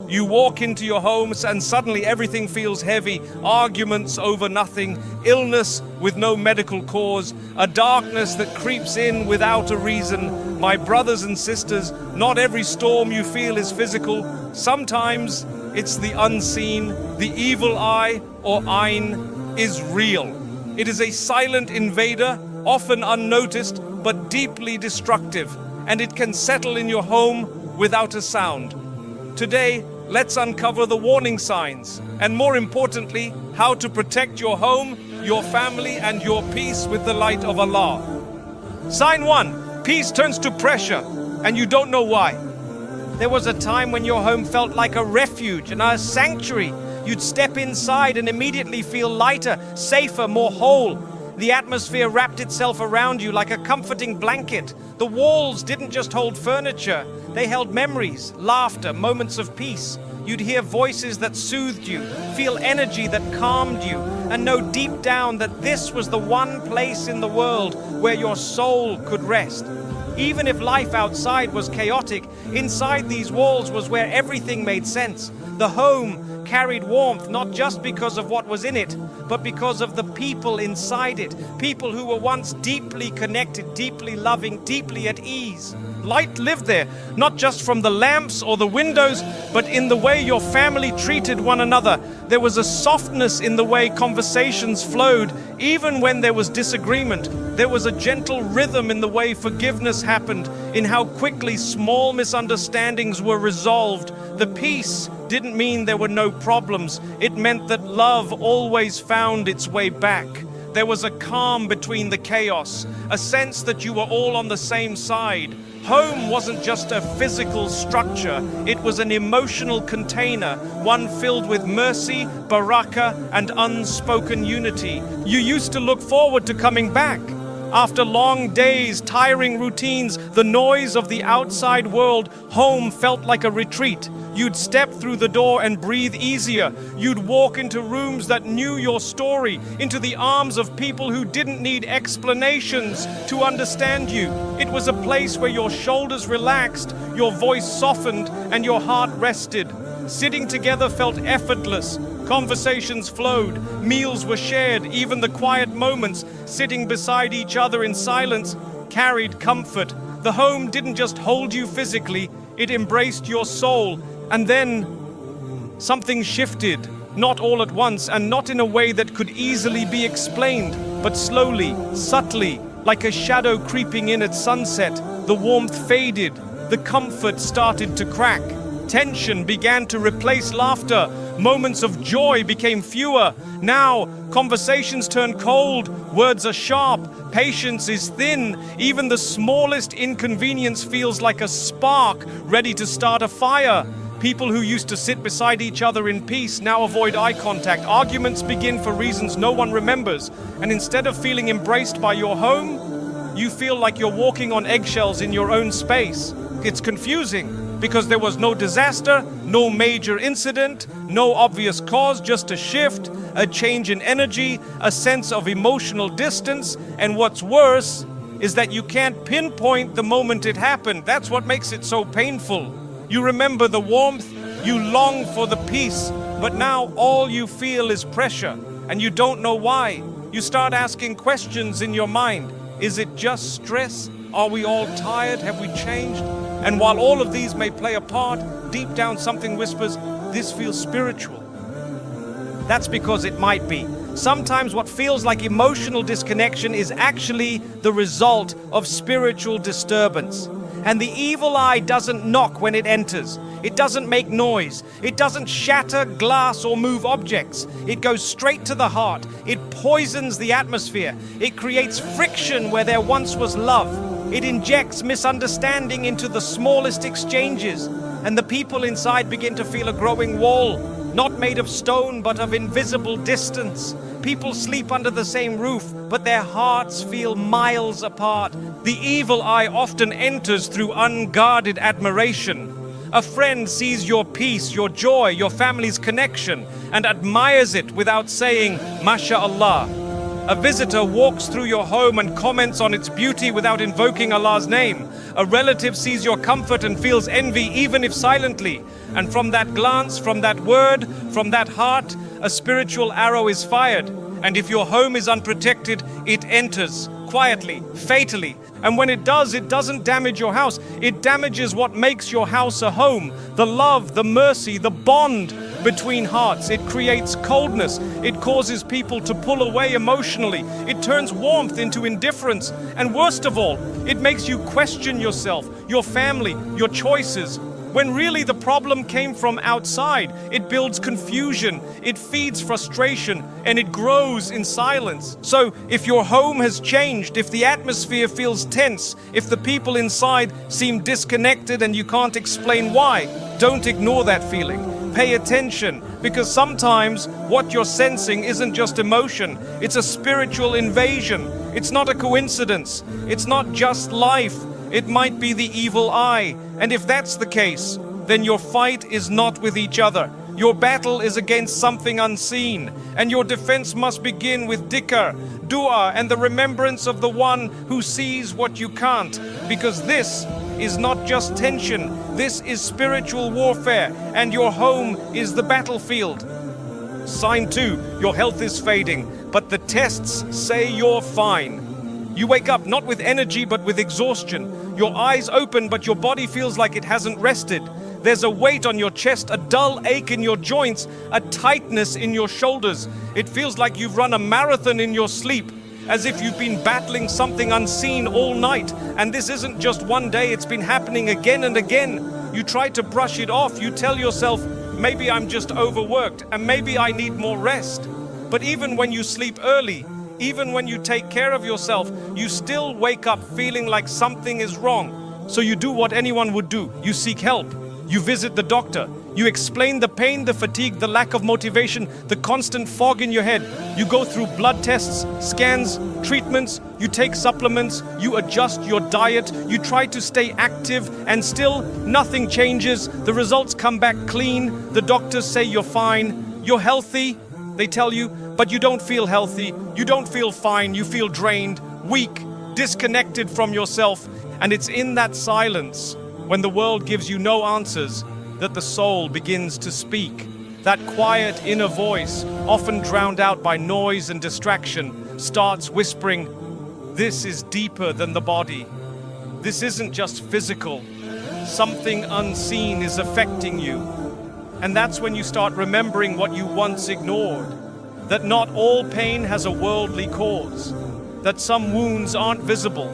You walk into your homes and suddenly everything feels heavy. Arguments over nothing, illness with no medical cause, a darkness that creeps in without a reason. My brothers and sisters, not every storm you feel is physical. Sometimes it's the unseen. The evil eye, or Ain, is real. It is a silent invader, often unnoticed, but deeply destructive, and it can settle in your home without a sound. Today, let's uncover the warning signs, and more importantly, how to protect your home, your family, and your peace with the light of Allah. Sign 1. Peace turns to pressure, and you don't know why. There was a time when your home felt like a refuge and a sanctuary. You'd step inside and immediately feel lighter, safer, more whole. The atmosphere wrapped itself around you like a comforting blanket. The walls didn't just hold furniture, they held memories, laughter, moments of peace. You'd hear voices that soothed you, feel energy that calmed you, and know deep down that this was the one place in the world where your soul could rest. Even if life outside was chaotic, inside these walls was where everything made sense. The home carried warmth not just because of what was in it, but because of the people inside it. People who were once deeply connected, deeply loving, deeply at ease. Light lived there, not just from the lamps or the windows, but in the way your family treated one another. There was a softness in the way conversations flowed, even when there was disagreement. There was a gentle rhythm in the way forgiveness happened, in how quickly small misunderstandings were resolved. The peace didn't mean there were no problems. It meant that love always found its way back. There was a calm between the chaos, a sense that you were all on the same side. Home wasn't just a physical structure, it was an emotional container, one filled with mercy, barakah, and unspoken unity. You used to look forward to coming back. After long days, tiring routines, the noise of the outside world, home felt like a retreat. You'd step through the door and breathe easier. You'd walk into rooms that knew your story, into the arms of people who didn't need explanations to understand you. It was a place where your shoulders relaxed, your voice softened, and your heart rested. Sitting together felt effortless. Conversations flowed, meals were shared, even the quiet moments, sitting beside each other in silence, carried comfort. The home didn't just hold you physically, it embraced your soul. And then something shifted, not all at once and not in a way that could easily be explained, but slowly, subtly, like a shadow creeping in at sunset. The warmth faded, the comfort started to crack. Tension began to replace laughter. Moments of joy became fewer. Now, conversations turn cold, words are sharp, patience is thin. Even the smallest inconvenience feels like a spark ready to start a fire. People who used to sit beside each other in peace now avoid eye contact. Arguments begin for reasons no one remembers. And instead of feeling embraced by your home, you feel like you're walking on eggshells in your own space. It's confusing because there was no disaster, no major incident, no obvious cause, just a shift, a change in energy, a sense of emotional distance. And what's worse is that you can't pinpoint the moment it happened. That's what makes it so painful. You remember the warmth, you long for the peace, but now all you feel is pressure, and you don't know why. You start asking questions in your mind. Is it just stress? Are we all tired? Have we changed? And while all of these may play a part, deep down something whispers, this feels spiritual. That's because it might be. Sometimes what feels like emotional disconnection is actually the result of spiritual disturbance. And the evil eye doesn't knock when it enters. It doesn't make noise. It doesn't shatter glass or move objects. It goes straight to the heart. It poisons the atmosphere. It creates friction where there once was love. It injects misunderstanding into the smallest exchanges. And the people inside begin to feel a growing wall, not made of stone but of invisible distance. People sleep under the same roof, but their hearts feel miles apart. The evil eye often enters through unguarded admiration. A friend sees your peace, your joy, your family's connection, and admires it without saying, MashaAllah. A visitor walks through your home and comments on its beauty without invoking Allah's name. A relative sees your comfort and feels envy, even if silently. And from that glance, from that word, from that heart, a spiritual arrow is fired. And if your home is unprotected, it enters quietly, fatally. And when it does, it doesn't damage your house. It damages what makes your house a home. The love, the mercy, the bond between hearts. It creates coldness. It causes people to pull away emotionally. It turns warmth into indifference. And worst of all, it makes you question yourself, your family, your choices, when really the problem came from outside. It builds confusion, it feeds frustration, and it grows in silence. So if your home has changed, if the atmosphere feels tense, if the people inside seem disconnected and you can't explain why, don't ignore that feeling. Pay attention, because sometimes what you're sensing isn't just emotion, it's a spiritual invasion. It's not a coincidence. It's not just life. It might be the evil eye. And if that's the case, then your fight is not with each other. Your battle is against something unseen. And your defense must begin with dhikr, dua, and the remembrance of the one who sees what you can't. Because this is not just tension. This is spiritual warfare. And your home is the battlefield. Sign 2, your health is fading, but the tests say you're fine. You wake up not with energy but with exhaustion. Your eyes open but your body feels like it hasn't rested. There's a weight on your chest, a dull ache in your joints, a tightness in your shoulders. It feels like you've run a marathon in your sleep, as if you've been battling something unseen all night. And this isn't just one day, it's been happening again and again. You try to brush it off. You tell yourself, maybe I'm just overworked and maybe I need more rest. But even when you sleep early, even when you take care of yourself, you still wake up feeling like something is wrong. So you do what anyone would do. You seek help. You visit the doctor. You explain the pain, the fatigue, the lack of motivation, the constant fog in your head. You go through blood tests, scans, treatments. You take supplements. You adjust your diet. You try to stay active, and still nothing changes. The results come back clean. The doctors say you're fine. You're healthy, they tell you, but you don't feel healthy. You don't feel fine. You feel drained, weak, disconnected from yourself. And it's in that silence, when the world gives you no answers, that the soul begins to speak. That quiet inner voice, often drowned out by noise and distraction, starts whispering, this is deeper than the body. This isn't just physical. Something unseen is affecting you. And that's when you start remembering what you once ignored. That not all pain has a worldly cause. That some wounds aren't visible.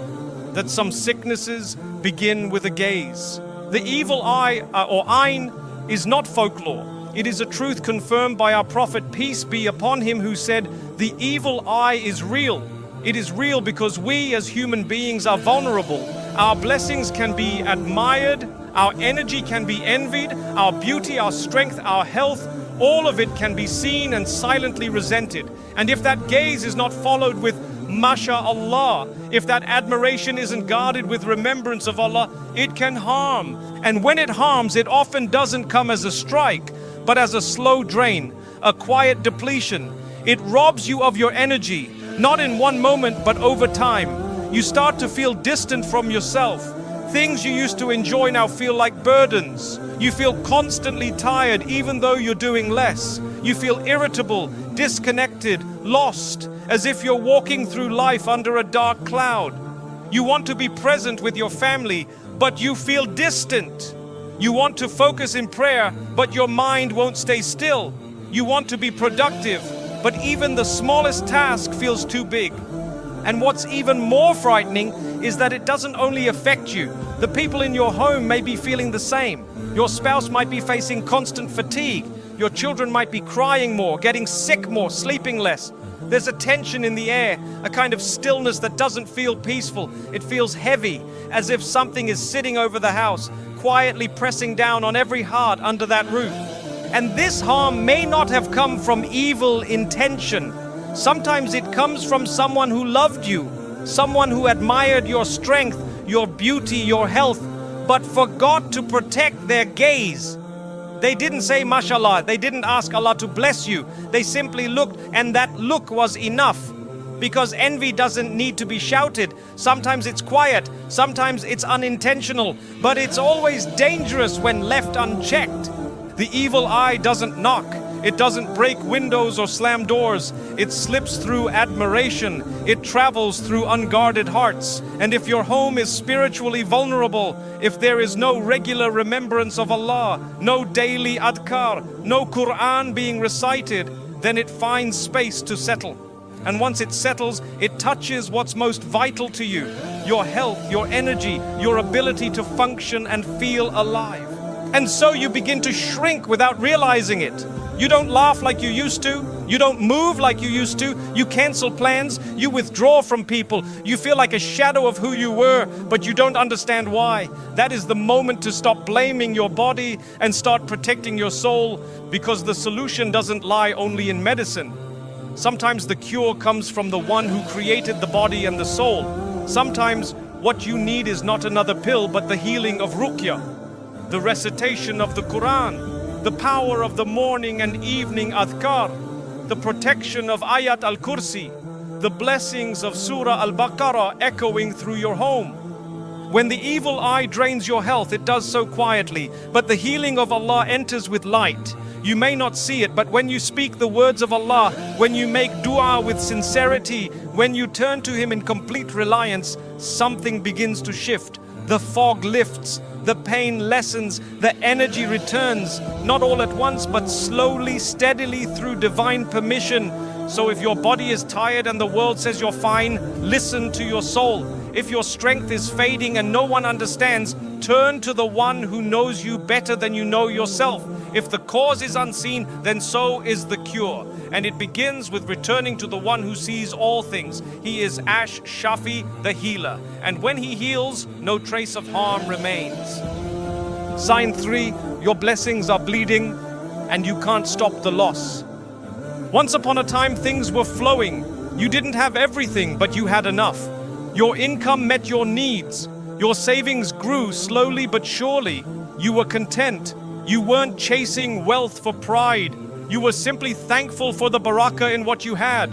That some sicknesses begin with a gaze. The evil eye, or ayn, is not folklore. It is a truth confirmed by our Prophet, peace be upon him, who said, the evil eye is real. It is real because we as human beings are vulnerable. Our blessings can be admired, our energy can be envied, our beauty, our strength, our health, all of it can be seen and silently resented. And if that gaze is not followed with MashaAllah, if that admiration isn't guarded with remembrance of Allah, it can harm. And when it harms, it often doesn't come as a strike, but as a slow drain, a quiet depletion. It robs you of your energy, not in one moment, but over time. You start to feel distant from yourself. Things you used to enjoy now feel like burdens. You feel constantly tired even though you're doing less. You feel irritable, disconnected, lost, as if you're walking through life under a dark cloud. You want to be present with your family, but you feel distant. You want to focus in prayer, but your mind won't stay still. You want to be productive, but even the smallest task feels too big. And what's even more frightening is that it doesn't only affect you. The people in your home may be feeling the same. Your spouse might be facing constant fatigue. Your children might be crying more, getting sick more, sleeping less. There's a tension in the air, a kind of stillness that doesn't feel peaceful. It feels heavy, as if something is sitting over the house, quietly pressing down on every heart under that roof. And this harm may not have come from evil intention. Sometimes it comes from someone who loved you, someone who admired your strength, your beauty, your health, but forgot to protect their gaze. They didn't say mashallah, they didn't ask Allah to bless you. They simply looked, and that look was enough. Because envy doesn't need to be shouted. Sometimes it's quiet, sometimes it's unintentional, but it's always dangerous when left unchecked. The evil eye doesn't knock. It doesn't break windows or slam doors. It slips through admiration. It travels through unguarded hearts. And if your home is spiritually vulnerable, if there is no regular remembrance of Allah, no daily adhkar, no Quran being recited, then it finds space to settle. And once it settles, it touches what's most vital to you: your health, your energy, your ability to function and feel alive. And so you begin to shrink without realizing it. You don't laugh like you used to. You don't move like you used to. You cancel plans. You withdraw from people. You feel like a shadow of who you were, but you don't understand why. That is the moment to stop blaming your body and start protecting your soul, because the solution doesn't lie only in medicine. Sometimes the cure comes from the one who created the body and the soul. Sometimes what you need is not another pill, but the healing of ruqya, the recitation of the Quran, the power of the morning and evening adhkar, the protection of Ayat al-Kursi, the blessings of Surah al-Baqarah echoing through your home. When the evil eye drains your health, it does so quietly, but the healing of Allah enters with light. You may not see it, but when you speak the words of Allah, when you make dua with sincerity, when you turn to Him in complete reliance, something begins to shift. The fog lifts, the pain lessens, the energy returns, not all at once, but slowly, steadily through divine permission. So if your body is tired and the world says you're fine, listen to your soul. If your strength is fading and no one understands, turn to the one who knows you better than you know yourself. If the cause is unseen, then so is the cure. And it begins with returning to the one who sees all things. He is Ash Shafi, the healer. And when he heals, no trace of harm remains. Sign 3, your blessings are bleeding and you can't stop the loss. Once upon a time, things were flowing. You didn't have everything, but you had enough. Your income met your needs. Your savings grew slowly but surely. You were content. You weren't chasing wealth for pride. You were simply thankful for the barakah in what you had.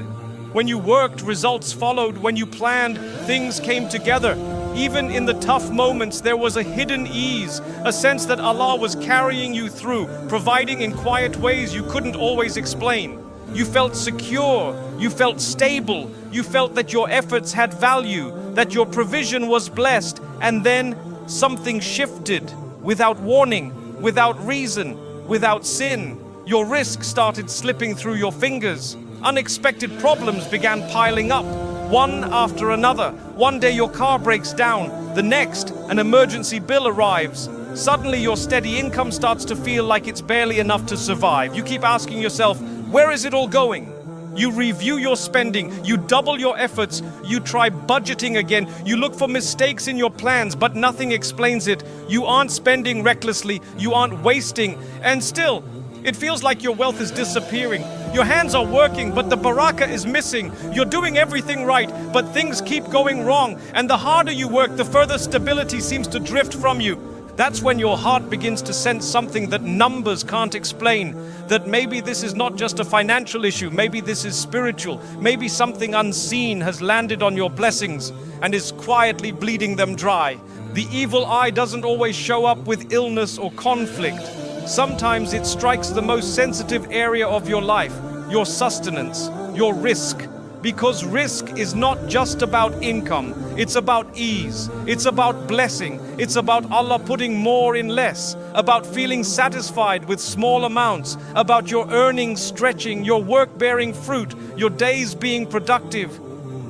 When you worked, results followed. When you planned, things came together. Even in the tough moments, there was a hidden ease, a sense that Allah was carrying you through, providing in quiet ways you couldn't always explain. You felt secure, you felt stable, you felt that your efforts had value, that your provision was blessed, and then something shifted without warning, without reason, without sin. Your risk started slipping through your fingers. Unexpected problems began piling up, one after another. One day your car breaks down, the next an emergency bill arrives. Suddenly your steady income starts to feel like it's barely enough to survive. You keep asking yourself, where is it all going? You review your spending, you double your efforts, you try budgeting again, you look for mistakes in your plans, but nothing explains it. You aren't spending recklessly, you aren't wasting, and still, it feels like your wealth is disappearing. Your hands are working, but the barakah is missing. You're doing everything right, but things keep going wrong, and the harder you work, the further stability seems to drift from you. That's when your heart begins to sense something that numbers can't explain. That maybe this is not just a financial issue, maybe this is spiritual. Maybe something unseen has landed on your blessings and is quietly bleeding them dry. The evil eye doesn't always show up with illness or conflict. Sometimes it strikes the most sensitive area of your life, your sustenance, your risk. Because risk is not just about income, it's about ease, it's about blessing, it's about Allah putting more in less, about feeling satisfied with small amounts, about your earnings stretching, your work bearing fruit, your days being productive.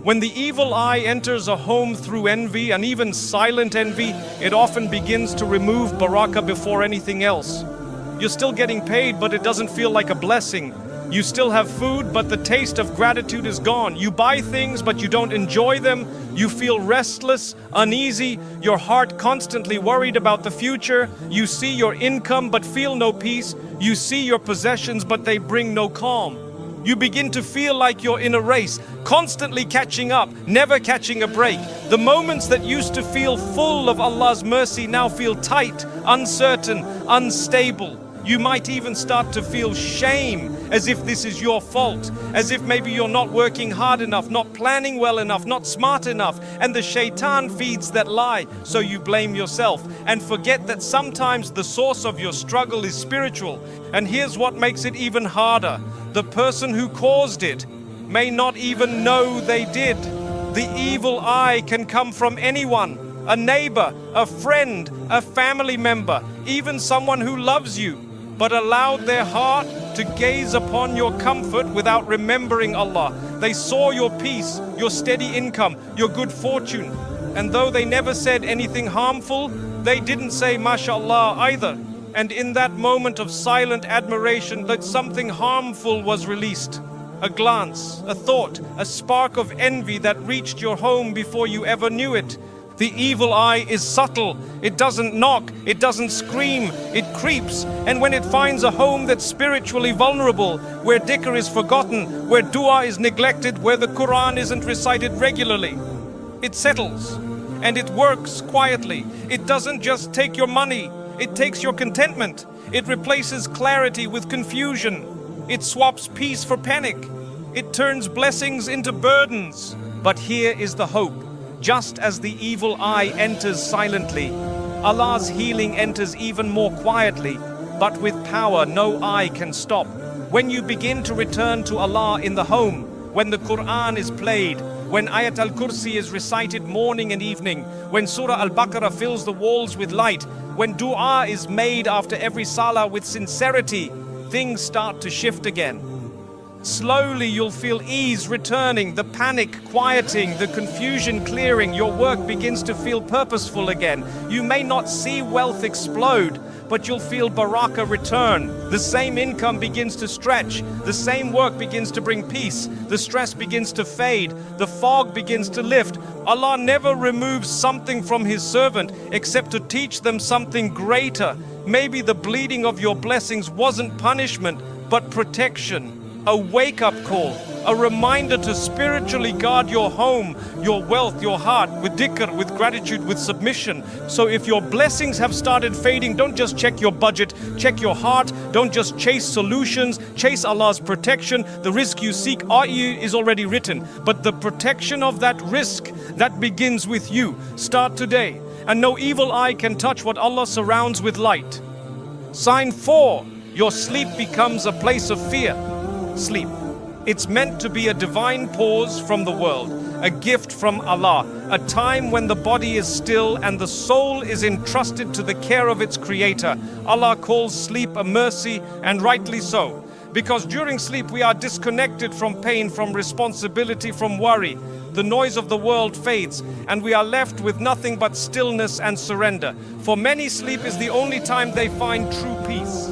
When the evil eye enters a home through envy, and even silent envy, it often begins to remove barakah before anything else. You're still getting paid, but it doesn't feel like a blessing. You still have food, but the taste of gratitude is gone. You buy things, but you don't enjoy them. You feel restless, uneasy, your heart constantly worried about the future. You see your income, but feel no peace. You see your possessions, but they bring no calm. You begin to feel like you're in a race, constantly catching up, never catching a break. The moments that used to feel full of Allah's mercy now feel tight, uncertain, unstable. You might even start to feel shame, as if this is your fault, as if maybe you're not working hard enough, not planning well enough, not smart enough, and the shaitan feeds that lie, so you blame yourself and forget that sometimes the source of your struggle is spiritual. And here's what makes it even harder. The person who caused it may not even know they did. The evil eye can come from anyone, a neighbor, a friend, a family member, even someone who loves you, but allowed their heart to gaze upon your comfort without remembering Allah. They saw your peace, your steady income, your good fortune, and though they never said anything harmful, they didn't say mashallah either. And in that moment of silent admiration, that something harmful was released. A glance, a thought, a spark of envy that reached your home before you ever knew it. The evil eye is subtle. It doesn't knock, it doesn't scream, it creeps. And when it finds a home that's spiritually vulnerable, where dhikr is forgotten, where dua is neglected, where the Quran isn't recited regularly, it settles. And it works quietly. It doesn't just take your money, it takes your contentment. It replaces clarity with confusion. It swaps peace for panic. It turns blessings into burdens. But here is the hope. Just as the evil eye enters silently, Allah's healing enters even more quietly, but with power no eye can stop. When you begin to return to Allah in the home, when the Quran is played, when Ayat al-Kursi is recited morning and evening, when Surah al-Baqarah fills the walls with light, when dua is made after every salah with sincerity, things start to shift again. Slowly you'll feel ease returning, the panic quieting, the confusion clearing. Your work begins to feel purposeful again. You may not see wealth explode, but you'll feel barakah return. The same income begins to stretch. The same work begins to bring peace. The stress begins to fade. The fog begins to lift. Allah never removes something from His servant except to teach them something greater. Maybe the bleeding of your blessings wasn't punishment, but protection. A wake-up call, a reminder to spiritually guard your home, your wealth, your heart, with dhikr, with gratitude, with submission. So if your blessings have started fading, don't just check your budget, check your heart. Don't just chase solutions, chase Allah's protection. The risk you seek is already written, but the protection of that risk, that begins with you. Start today, and no evil eye can touch what Allah surrounds with light. Sign 4, your sleep becomes a place of fear. Sleep. It's meant to be a divine pause from the world, a gift from Allah, a time when the body is still and the soul is entrusted to the care of its creator. Allah calls sleep a mercy, and rightly so, because during sleep we are disconnected from pain, from responsibility, from worry. The noise of the world fades, and we are left with nothing but stillness and surrender. For many, sleep is the only time they find true peace.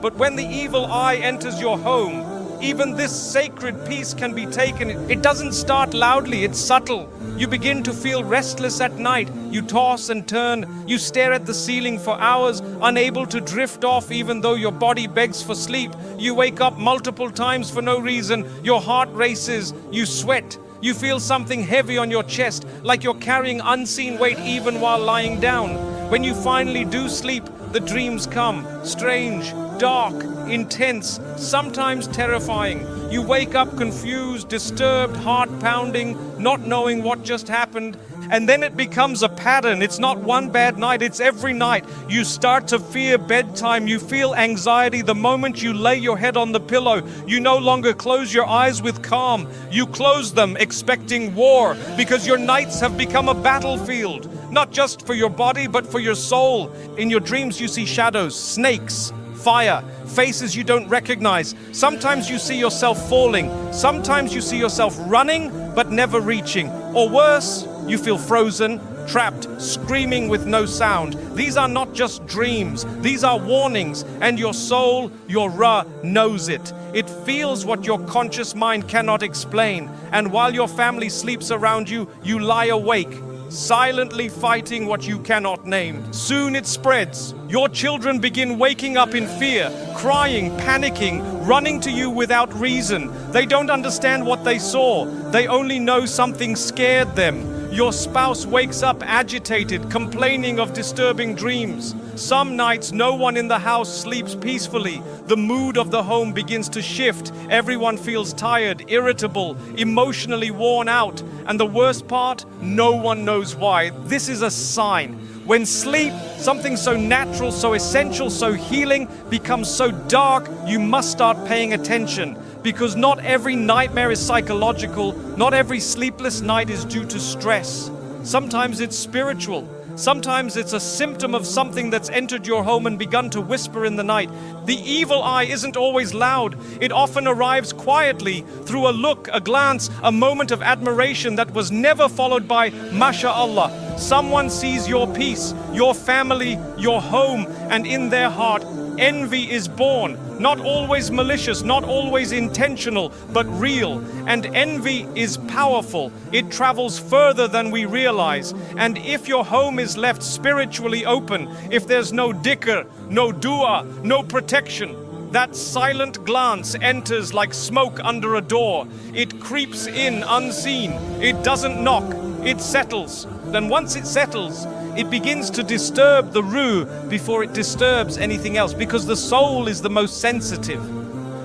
But when the evil eye enters your home, even this sacred peace can be taken. It doesn't start loudly, it's subtle. You begin to feel restless at night. You toss and turn. You stare at the ceiling for hours, unable to drift off even though your body begs for sleep. You wake up multiple times for no reason. Your heart races. You sweat. You feel something heavy on your chest, like you're carrying unseen weight even while lying down. When you finally do sleep, the dreams come, strange, dark, intense, sometimes terrifying. You wake up confused, disturbed, heart pounding, not knowing what just happened. And then it becomes a pattern. It's not one bad night, it's every night. You start to fear bedtime. You feel anxiety the moment you lay your head on the pillow. You no longer close your eyes with calm. You close them expecting war, because your nights have become a battlefield. Not just for your body, but for your soul. In your dreams you see shadows, snakes, fire, faces you don't recognize. Sometimes you see yourself falling. Sometimes you see yourself running, but never reaching. Or worse, you feel frozen, trapped, screaming with no sound. These are not just dreams. These are warnings. And your soul, your Ra, knows it. It feels what your conscious mind cannot explain. And while your family sleeps around you, you lie awake, silently fighting what you cannot name. Soon it spreads. Your children begin waking up in fear, crying, panicking, running to you without reason. They don't understand what they saw. They only know something scared them. Your spouse wakes up agitated, complaining of disturbing dreams. Some nights no one in the house sleeps peacefully. The mood of the home begins to shift. Everyone feels tired, irritable, emotionally worn out. And the worst part, no one knows why. This is a sign. When sleep, something so natural, so essential, so healing, becomes so dark, you must start paying attention. Because not every nightmare is psychological, not every sleepless night is due to stress. Sometimes it's spiritual. Sometimes it's a symptom of something that's entered your home and begun to whisper in the night. The evil eye isn't always loud. It often arrives quietly through a look, a glance, a moment of admiration that was never followed by MashaAllah. Someone sees your peace, your family, your home, and in their heart, envy is born. Not always malicious, not always intentional, but real. And envy is powerful. It travels further than we realize. And if your home is left spiritually open, if there's no dhikr, no dua, no protection, that silent glance enters like smoke under a door. It creeps in unseen. It doesn't knock. It settles. Then once it settles, it begins to disturb the ruh before it disturbs anything else, because the soul is the most sensitive.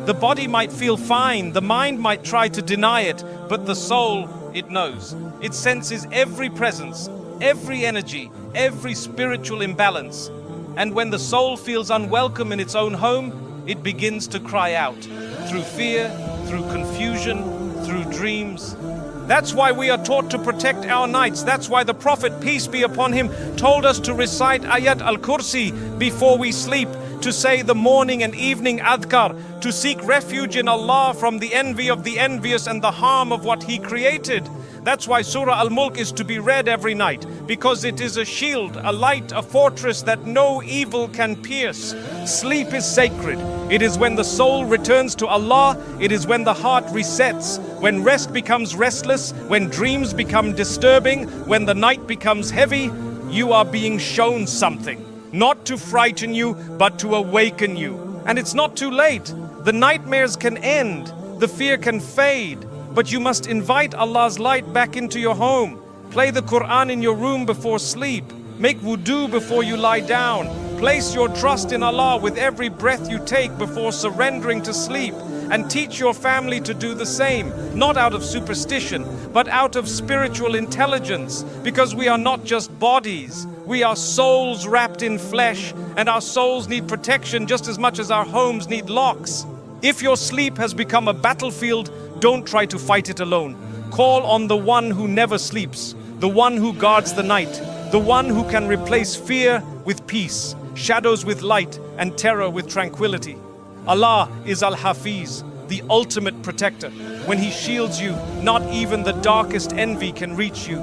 The body might feel fine, the mind might try to deny it, but the soul, it knows. It senses every presence, every energy, every spiritual imbalance. And when the soul feels unwelcome in its own home, it begins to cry out, through fear, through confusion, through dreams. That's why we are taught to protect our nights. That's why the Prophet, peace be upon him, told us to recite Ayat al-Kursi before we sleep, to say the morning and evening adhkar, to seek refuge in Allah from the envy of the envious and the harm of what He created. That's why Surah Al-Mulk is to be read every night, because it is a shield, a light, a fortress that no evil can pierce. Sleep is sacred. It is when the soul returns to Allah. It is when the heart resets, when rest becomes restless, when dreams become disturbing, when the night becomes heavy. You are being shown something, not to frighten you, but to awaken you. And it's not too late. The nightmares can end, the fear can fade, but you must invite Allah's light back into your home. Play the Quran in your room before sleep. Make wudu before you lie down. Place your trust in Allah with every breath you take before surrendering to sleep. And teach your family to do the same, not out of superstition, but out of spiritual intelligence. Because we are not just bodies, we are souls wrapped in flesh, and our souls need protection just as much as our homes need locks. If your sleep has become a battlefield, don't try to fight it alone. Call on the one who never sleeps, the one who guards the night, the one who can replace fear with peace, shadows with light, and terror with tranquility. Allah is Al-Hafiz, the ultimate protector. When He shields you, not even the darkest envy can reach you.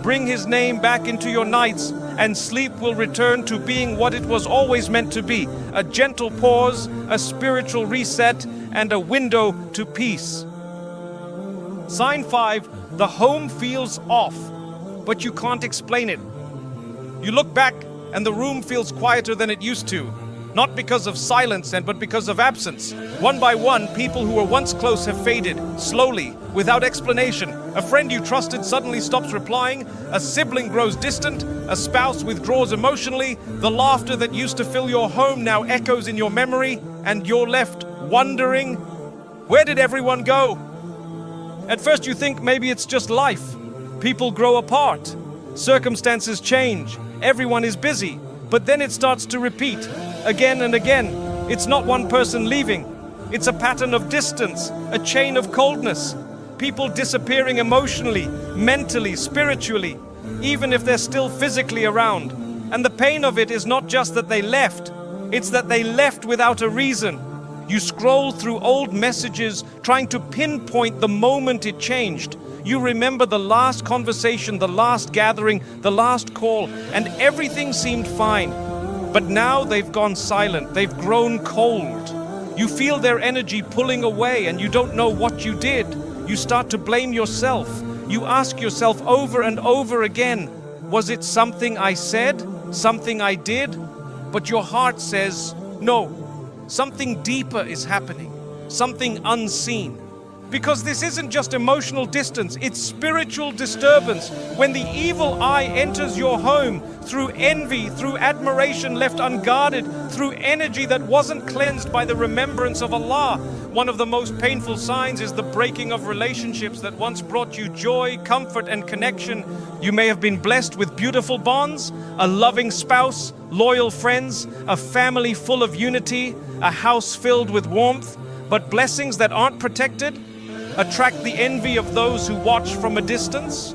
Bring His name back into your nights, and sleep will return to being what it was always meant to be: a gentle pause, a spiritual reset, and a window to peace. Sign 5, the home feels off, but you can't explain it. You look back and the room feels quieter than it used to. Not because of silence, but because of absence. One by one, people who were once close have faded, slowly, without explanation. A friend you trusted suddenly stops replying. A sibling grows distant. A spouse withdraws emotionally. The laughter that used to fill your home now echoes in your memory, and you're left wondering, where did everyone go? At first you think maybe it's just life. People grow apart. Circumstances change. Everyone is busy. But then it starts to repeat. Again and again. It's not one person leaving. It's a pattern of distance, a chain of coldness. People disappearing emotionally, mentally, spiritually, even if they're still physically around. And the pain of it is not just that they left, it's that they left without a reason. You scroll through old messages trying to pinpoint the moment it changed. You remember the last conversation, the last gathering, the last call, and everything seemed fine. But now they've gone silent, they've grown cold. You feel their energy pulling away and you don't know what you did. You start to blame yourself. You ask yourself over and over again, was it something I said? Something I did? But your heart says, no, something deeper is happening, something unseen. Because this isn't just emotional distance, it's spiritual disturbance. When the evil eye enters your home through envy, through admiration left unguarded, through energy that wasn't cleansed by the remembrance of Allah, one of the most painful signs is the breaking of relationships that once brought you joy, comfort, and connection. You may have been blessed with beautiful bonds, a loving spouse, loyal friends, a family full of unity, a house filled with warmth, but blessings that aren't protected attract the envy of those who watch from a distance.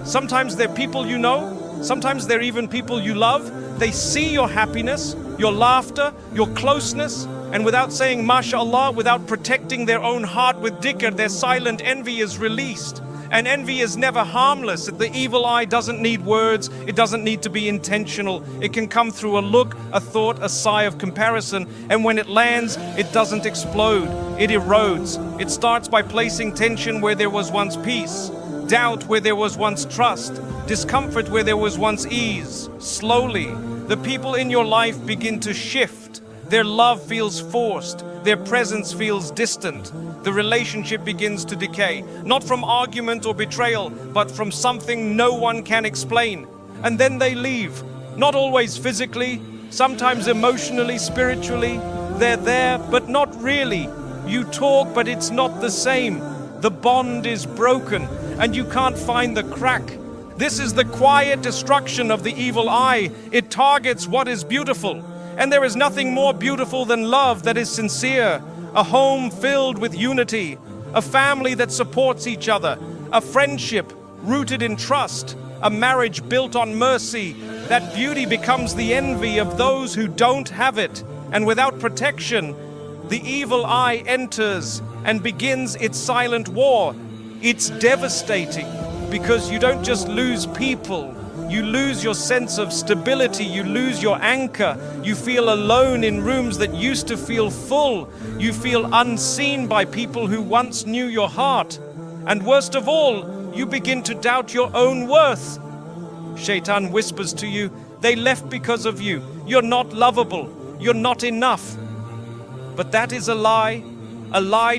Sometimes they're people you know, sometimes they're even people you love. They see your happiness, your laughter, your closeness, and without saying mashallah, without protecting their own heart with dhikr, their silent envy is released. And envy is never harmless. The evil eye doesn't need words. It doesn't need to be intentional. It can come through a look, a thought, a sigh of comparison. And when it lands, it doesn't explode. It erodes. It starts by placing tension where there was once peace, doubt where there was once trust, discomfort where there was once ease. Slowly, the people in your life begin to shift. Their love feels forced. Their presence feels distant. The relationship begins to decay, not from argument or betrayal, but from something no one can explain. And then they leave, not always physically, sometimes emotionally, spiritually. They're there, but not really. You talk, but it's not the same. The bond is broken, and you can't find the crack. This is the quiet destruction of the evil eye. It targets what is beautiful. And there is nothing more beautiful than love that is sincere, a home filled with unity, a family that supports each other, a friendship rooted in trust, a marriage built on mercy. That beauty becomes the envy of those who don't have it. And without protection, the evil eye enters and begins its silent war. It's devastating because you don't just lose people. You lose your sense of stability, you lose your anchor, you feel alone in rooms that used to feel full, you feel unseen by people who once knew your heart. And worst of all, you begin to doubt your own worth. Shaitan whispers to you, they left because of you, you're not lovable, you're not enough. But that is a lie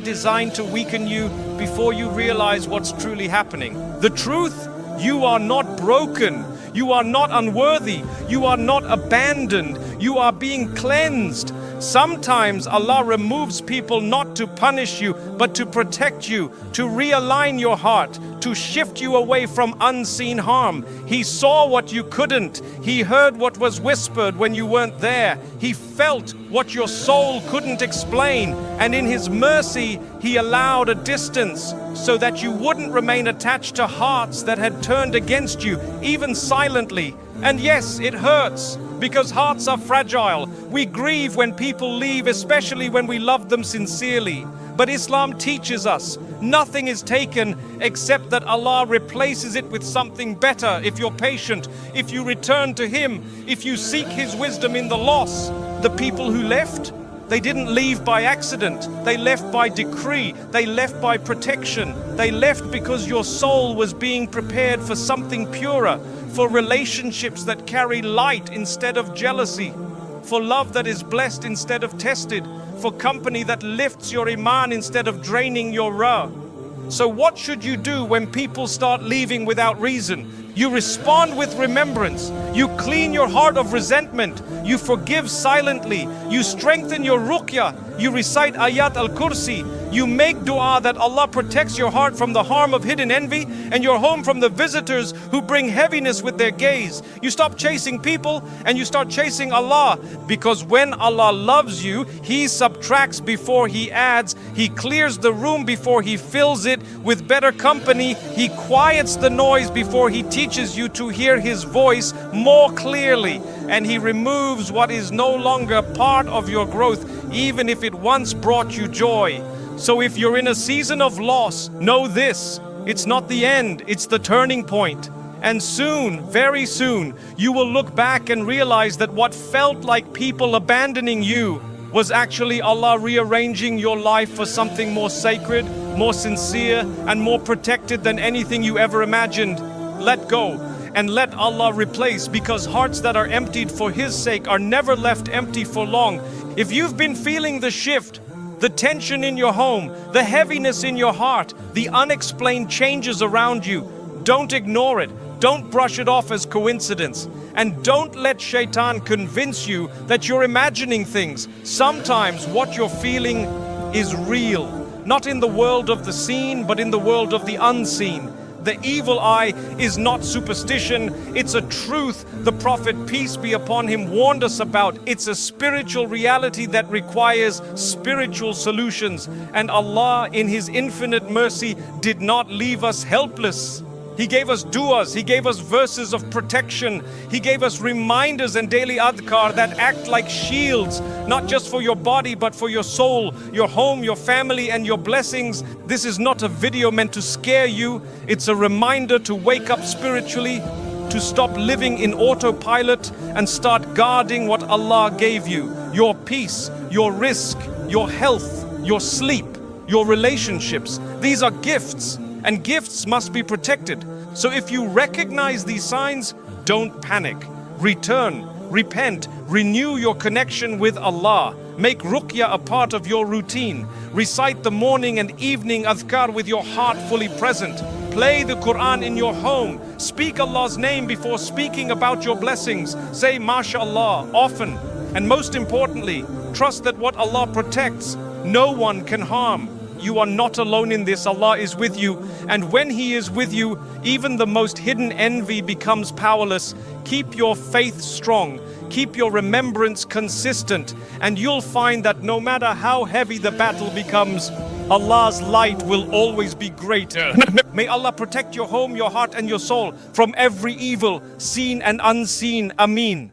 designed to weaken you before you realize what's truly happening. The truth, you are not broken. You are not unworthy. You are not abandoned. You are being cleansed. Sometimes Allah removes people not to punish you, but to protect you, to realign your heart, to shift you away from unseen harm. He saw what you couldn't. He heard what was whispered when you weren't there. He felt what your soul couldn't explain. And in His mercy, He allowed a distance so that you wouldn't remain attached to hearts that had turned against you, even silently. And yes, it hurts, because hearts are fragile. We grieve when people leave, especially when we love them sincerely. But Islam teaches us, nothing is taken except that Allah replaces it with something better if you're patient, if you return to Him, if you seek His wisdom in the loss. The people who left, they didn't leave by accident. They left by decree. They left by protection. They left because your soul was being prepared for something purer, for relationships that carry light instead of jealousy, for love that is blessed instead of tested, for company that lifts your iman instead of draining your ra. So what should you do when people start leaving without reason? You respond with remembrance. You clean your heart of resentment. You forgive silently. You strengthen your ruqyah. You recite ayat al-kursi. You make dua that Allah protects your heart from the harm of hidden envy and your home from the visitors who bring heaviness with their gaze. You stop chasing people and you start chasing Allah, because when Allah loves you, He subtracts before He adds. He clears the room before He fills it with better company. He quiets the noise before He teaches you to hear His voice more clearly. And He removes what is no longer part of your growth, even if it once brought you joy. So if you're in a season of loss, know this: it's not the end, it's the turning point. And soon, very soon, you will look back and realize that what felt like people abandoning you was actually Allah rearranging your life for something more sacred, more sincere, and more protected than anything you ever imagined. Let go and let Allah replace, because hearts that are emptied for His sake are never left empty for long. If you've been feeling the shift, the tension in your home, the heaviness in your heart, the unexplained changes around you. Don't ignore it. Don't brush it off as coincidence. And don't let Shaitan convince you that you're imagining things. Sometimes what you're feeling is real. Not in the world of the seen, but in the world of the unseen. The evil eye is not superstition, it's a truth the Prophet, peace be upon him, warned us about. It's a spiritual reality that requires spiritual solutions. And Allah, in His infinite mercy, did not leave us helpless. He gave us du'as, He gave us verses of protection, He gave us reminders and daily adhkar that act like shields, not just for your body but for your soul, your home, your family and your blessings. This is not a video meant to scare you, it's a reminder to wake up spiritually, to stop living in autopilot and start guarding what Allah gave you. Your peace, your risk, your health, your sleep, your relationships. These are gifts. And gifts must be protected. So if you recognize these signs, don't panic. Return, repent, renew your connection with Allah. Make ruqya a part of your routine. Recite the morning and evening adhkar with your heart fully present. Play the Quran in your home. Speak Allah's name before speaking about your blessings. Say MashaAllah often. And most importantly, trust that what Allah protects, no one can harm. You are not alone in this. Allah is with you. And when He is with you, even the most hidden envy becomes powerless. Keep your faith strong. Keep your remembrance consistent. And you'll find that no matter how heavy the battle becomes, Allah's light will always be greater. May Allah protect your home, your heart and your soul from every evil, seen and unseen. Ameen.